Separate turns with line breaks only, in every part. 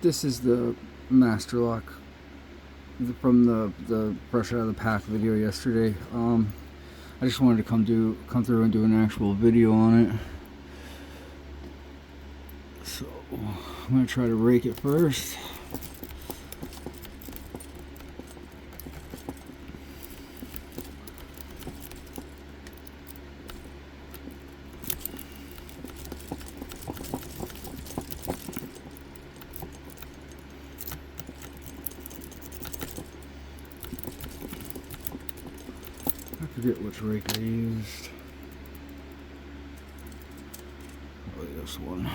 This is the masterlock from the fresh out of the pack video yesterday. I just wanted to come through and do an actual video on it. So I'm gonna try to rake it first. I forget which rake I used. Probably this one.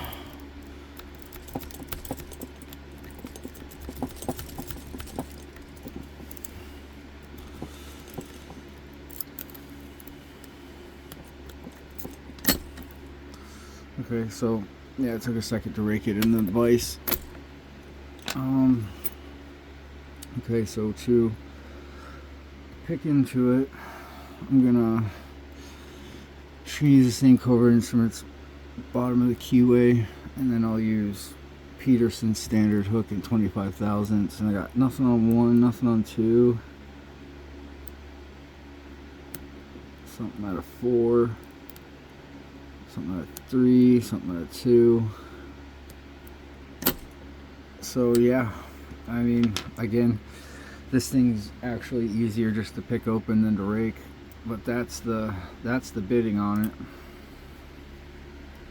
Okay, so yeah, it took a second to rake it in the vise. Okay, so to pick into it, I'm gonna use the same cover instruments, bottom of the keyway, and then I'll use Peterson's standard hook in 25 thousandths, and I got nothing on 1, nothing on 2, something out of 4, something out of 3, something out of 2. So yeah, I mean, again, this thing's actually easier just to pick open than to rake, but that's the bidding on it.